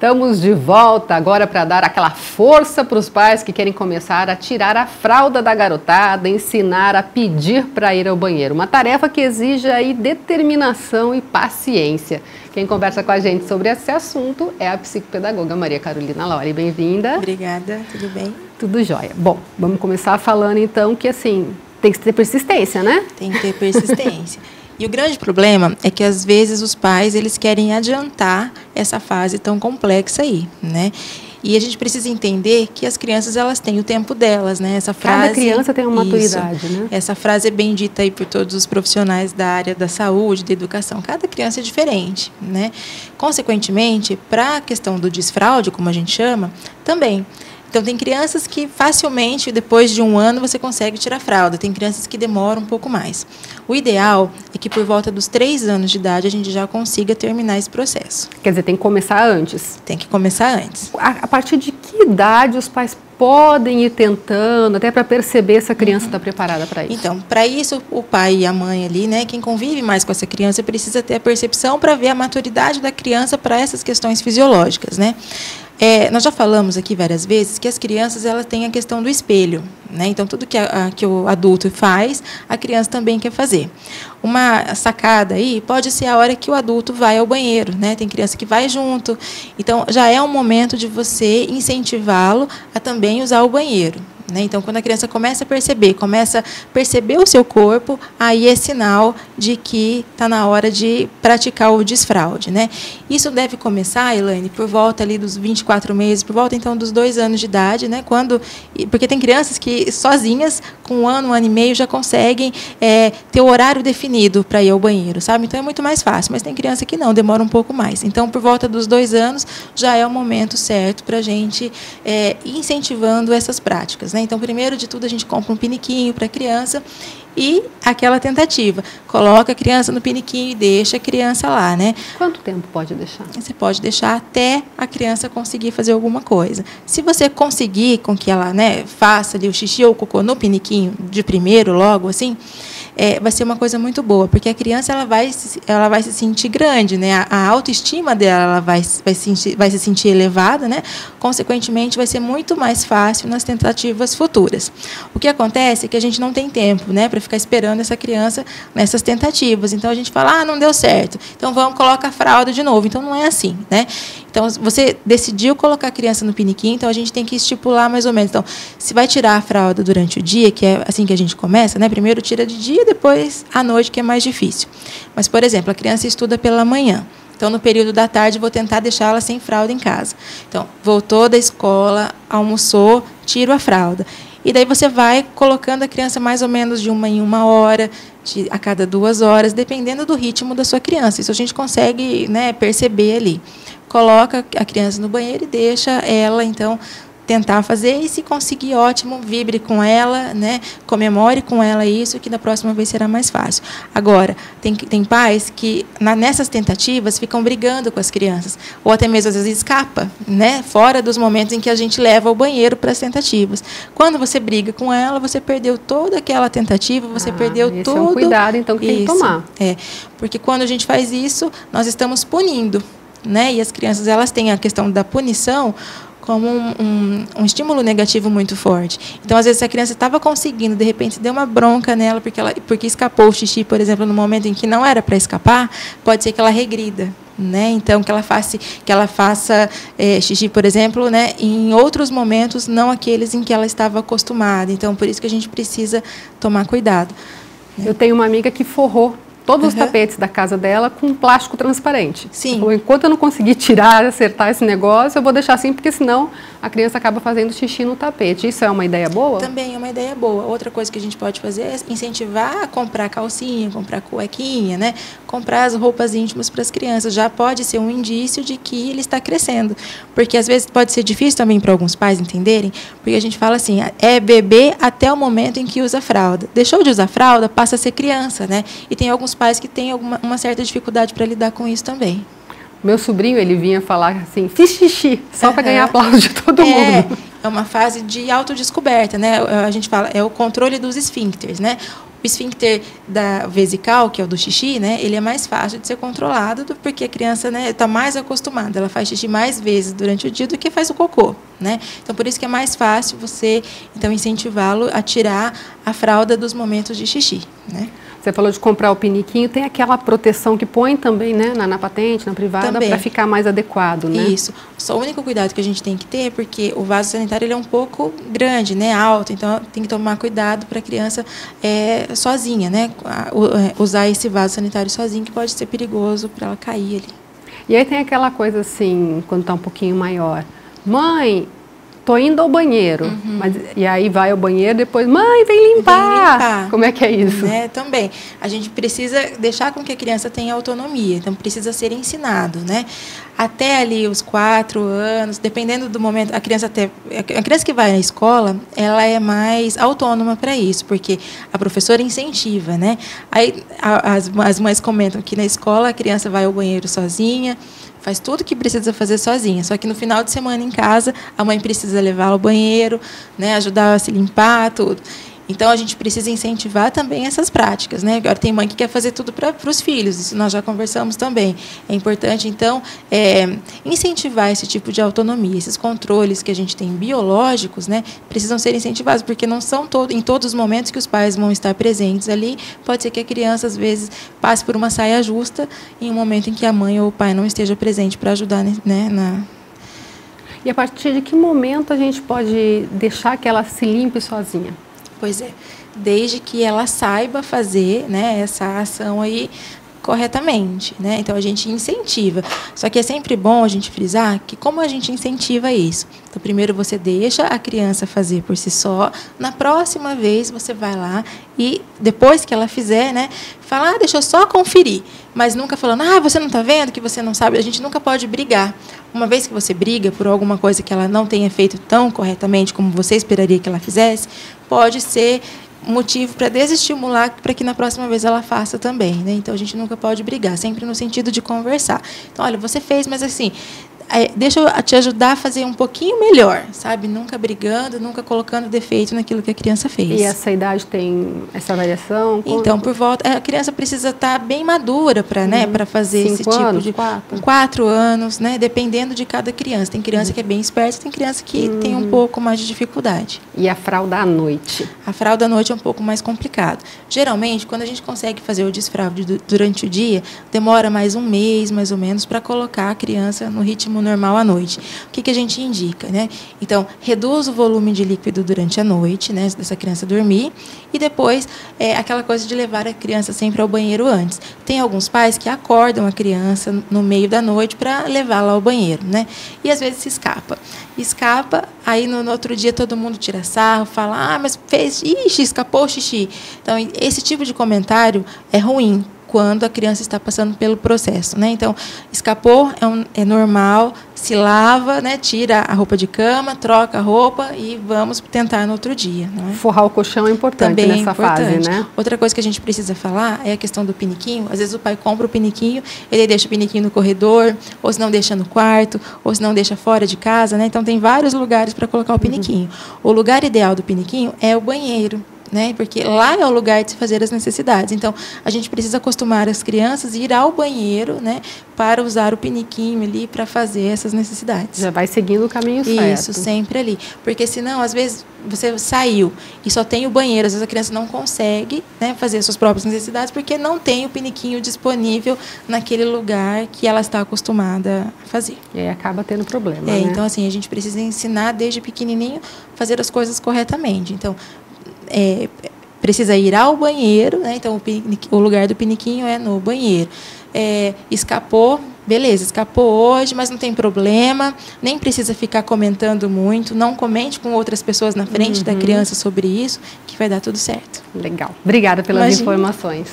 Estamos de volta agora para dar aquela força para os pais que querem começar a tirar a fralda da garotada, ensinar a pedir para ir ao banheiro. Uma tarefa que exige aí determinação e paciência. Quem conversa com a gente sobre esse assunto é a psicopedagoga Maria Carolina Lori. Bem-vinda. Obrigada, tudo bem? Tudo jóia. Bom, vamos começar falando então que assim, tem que ter persistência, né? Tem que ter persistência. E o grande problema é que, às vezes, os pais eles querem adiantar essa fase tão complexa aí, né? E a gente precisa entender que as crianças elas têm o tempo delas, né? Essa frase, cada criança tem uma maturidade, né? Essa frase é bem dita aí por todos os profissionais da área da saúde, da educação. Cada criança é diferente, né? Consequentemente, para a questão do desfraude, como a gente chama, também. Então, tem crianças que facilmente, depois de um ano, você consegue tirar a fralda. Tem crianças que demoram um pouco mais. O ideal é que, por volta dos 3 anos de idade, a gente já consiga terminar esse processo. Quer dizer, tem que começar antes. Tem que começar antes. A partir de que idade os pais podem ir tentando, até para perceber se a criança está preparada para isso? Então, para isso, o pai e a mãe ali, né, quem convive mais com essa criança, precisa ter a percepção para ver a maturidade da criança para essas questões fisiológicas, né? Nós já falamos aqui várias vezes que as crianças elas têm a questão do espelho, né? Então, tudo que o adulto faz, a criança também quer fazer. Uma sacada aí pode ser a hora que o adulto vai ao banheiro, né? Tem criança que vai junto. Então, já é um momento de você incentivá-lo a também usar o banheiro. Então, quando a criança começa a perceber o seu corpo, aí é sinal de que está na hora de praticar o desfraude, né? Isso deve começar, Elaine, por volta ali dos 24 meses, por volta então dos 2 anos de idade, né? Porque tem crianças que sozinhas, com 1 ano e meio, já conseguem ter o horário definido para ir ao banheiro, sabe? Então é muito mais fácil, mas tem criança que não, demora um pouco mais. Então, por volta dos 2 anos, já é o momento certo para a gente ir incentivando essas práticas, né? Então, primeiro de tudo, a gente compra um piniquinho para a criança e aquela tentativa. Coloca a criança no piniquinho e deixa a criança lá, né? Quanto tempo pode deixar? Você pode deixar até a criança conseguir fazer alguma coisa. Se você conseguir com que ela, né, faça ali o xixi ou o cocô no piniquinho de primeiro, logo assim, vai ser uma coisa muito boa, porque a criança ela vai se sentir grande, né? A autoestima dela ela vai se sentir elevada, né? Consequentemente, vai ser muito mais fácil nas tentativas futuras. O que acontece é que a gente não tem tempo, né, para ficar esperando essa criança nessas tentativas. Então, a gente fala, não deu certo. Então, coloca a fralda de novo. Então, não é assim, né? Então, você decidiu colocar a criança no piniquinho, então a gente tem que estipular mais ou menos. Então, se vai tirar a fralda durante o dia, que é assim que a gente começa, né? Primeiro tira de dia, depois à noite, que é mais difícil. Mas, por exemplo, a criança estuda pela manhã. Então, no período da tarde, vou tentar deixá-la sem fralda em casa. Então, voltou da escola, almoçou, tiro a fralda. E daí você vai colocando a criança mais ou menos de 1 em 1 hora, a cada 2 horas, dependendo do ritmo da sua criança. Isso a gente consegue, né, perceber ali. Coloca a criança no banheiro e deixa ela, então, tentar fazer. E se conseguir, ótimo, vibre com ela, né, comemore com ela isso, que da próxima vez será mais fácil. Agora, tem pais que, nessas tentativas, ficam brigando com as crianças. Ou até mesmo, às vezes, escapa, né, fora dos momentos em que a gente leva ao banheiro para as tentativas. Quando você briga com ela, você perdeu toda aquela tentativa, você perdeu tudo. É um cuidado, então, que tem que tomar. Porque quando a gente faz isso, nós estamos punindo, né? E as crianças elas têm a questão da punição como um estímulo negativo muito forte. Então, às vezes, se a criança estava conseguindo, de repente, deu uma bronca nela porque escapou o xixi, por exemplo, no momento em que não era para escapar, pode ser que ela regrida, né? Então, que ela faça xixi, por exemplo, né, em outros momentos, não aqueles em que ela estava acostumada. Então, por isso que a gente precisa tomar cuidado. Eu tenho uma amiga que forrou todos os tapetes da casa dela com plástico transparente. Sim. Então, enquanto eu não conseguir tirar, acertar esse negócio, eu vou deixar assim, porque senão a criança acaba fazendo xixi no tapete. Isso é uma ideia boa? Também é uma ideia boa. Outra coisa que a gente pode fazer é incentivar a comprar calcinha, comprar cuequinha, né? Comprar as roupas íntimas para as crianças. Já pode ser um indício de que ele está crescendo. Porque, às vezes, pode ser difícil também para alguns pais entenderem, porque a gente fala assim, é bebê até o momento em que usa fralda. Deixou de usar fralda, passa a ser criança, né? E tem alguns pais que têm uma certa dificuldade para lidar com isso também. Meu sobrinho, ele vinha falar assim, fiz xixi, só para ganhar aplauso de todo mundo. É uma fase de autodescoberta, né? A gente fala, é o controle dos esfíncteres, né? O esfíncter da vesical, que é o do xixi, né, ele é mais fácil de ser controlado porque a criança, né, está mais acostumada. Ela faz xixi mais vezes durante o dia do que faz o cocô, né? Então, por isso que é mais fácil você, então, incentivá-lo a tirar a fralda dos momentos de xixi, né? Você falou de comprar o piniquinho, tem aquela proteção que põe também, né, na patente, na privada, para ficar mais adequado, né? Isso. Só o único cuidado que a gente tem que ter é porque o vaso sanitário ele é um pouco grande, né, alto, então tem que tomar cuidado para a criança sozinha, né, usar esse vaso sanitário sozinho, que pode ser perigoso para ela cair ali. E aí tem aquela coisa assim, quando está um pouquinho maior, mãe, tô indo ao banheiro, e aí vai ao banheiro, depois, mãe, vem limpar. Como é que é isso? Também, a gente precisa deixar com que a criança tenha autonomia, então precisa ser ensinado, né? Até ali os 4 anos, dependendo do momento, a criança que vai na escola, ela é mais autônoma para isso, porque a professora incentiva, né? Aí as mães comentam que na escola a criança vai ao banheiro sozinha, faz tudo o que precisa fazer sozinha, só que no final de semana em casa, a mãe precisa levá-la ao banheiro, né, ajudar a se limpar, tudo. Então, a gente precisa incentivar também essas práticas, né? Agora, tem mãe que quer fazer tudo para os filhos, isso nós já conversamos também. É importante, então, incentivar esse tipo de autonomia. Esses controles que a gente tem biológicos, né, precisam ser incentivados, porque não são em todos os momentos que os pais vão estar presentes ali. Pode ser que a criança, às vezes, passe por uma saia justa em um momento em que a mãe ou o pai não esteja presente para ajudar, né, E a partir de que momento a gente pode deixar que ela se limpe sozinha? Pois é, desde que ela saiba fazer, né, essa ação aí corretamente, né? Então a gente incentiva. Só que é sempre bom a gente frisar que como a gente incentiva isso. Então primeiro você deixa a criança fazer por si só, na próxima vez você vai lá e depois que ela fizer, né, fala, deixa eu só conferir, mas nunca falando, você não está vendo que você não sabe. A gente nunca pode brigar. Uma vez que você briga por alguma coisa que ela não tenha feito tão corretamente como você esperaria que ela fizesse, pode ser motivo para desestimular para que na próxima vez ela faça também, né? Então a gente nunca pode brigar, sempre no sentido de conversar. Então, olha, você fez, mas assim, deixa eu te ajudar a fazer um pouquinho melhor, sabe? Nunca brigando, nunca colocando defeito naquilo que a criança fez. E essa idade tem essa variação? Então, por volta, a criança precisa estar bem madura para, né, para fazer esse tipo de 4 anos, né? Dependendo de cada criança. Tem criança que é bem esperta, tem criança que tem um pouco mais de dificuldade. E a fralda à noite? A fralda à noite é um pouco mais complicado. Geralmente, quando a gente consegue fazer o desfraude durante o dia, demora mais um mês, mais ou menos, para colocar a criança no ritmo normal à noite. O que a gente indica, né? Então, reduz o volume de líquido durante a noite, né, dessa criança dormir, e depois aquela coisa de levar a criança sempre ao banheiro antes. Tem alguns pais que acordam a criança no meio da noite para levá-la ao banheiro, né? E às vezes se escapa. Aí no outro dia todo mundo tira sarro, fala, mas fez, escapou o xixi. Então, esse tipo de comentário é ruim quando a criança está passando pelo processo, né? Então, escapou, é normal, se lava, né? Tira a roupa de cama, troca a roupa e vamos tentar no outro dia. Não é? Forrar o colchão é importante também nessa fase, né? Outra coisa que a gente precisa falar é a questão do piniquinho. Às vezes o pai compra o piniquinho, ele deixa o piniquinho no corredor, ou se não deixa no quarto, ou se não deixa fora de casa, né? Então, tem vários lugares para colocar o piniquinho. O lugar ideal do piniquinho é o banheiro, né? Porque lá é o lugar de se fazer as necessidades. Então, a gente precisa acostumar as crianças a ir ao banheiro, né, para usar o piniquinho ali para fazer essas necessidades. Já vai seguindo o caminho certo. Isso, sempre ali. Porque senão, às vezes, você saiu e só tem o banheiro, às vezes a criança não consegue, né, fazer as suas próprias necessidades porque não tem o piniquinho disponível naquele lugar que ela está acostumada a fazer. E aí acaba tendo problema, né? Então, assim, a gente precisa ensinar desde pequenininho a fazer as coisas corretamente. Então, precisa ir ao banheiro, né? Então o lugar do piniquinho é no banheiro. Escapou, beleza, escapou hoje, mas não tem problema, nem precisa ficar comentando muito, não comente com outras pessoas na frente da criança sobre isso, que vai dar tudo certo. Legal. Obrigada pelas informações.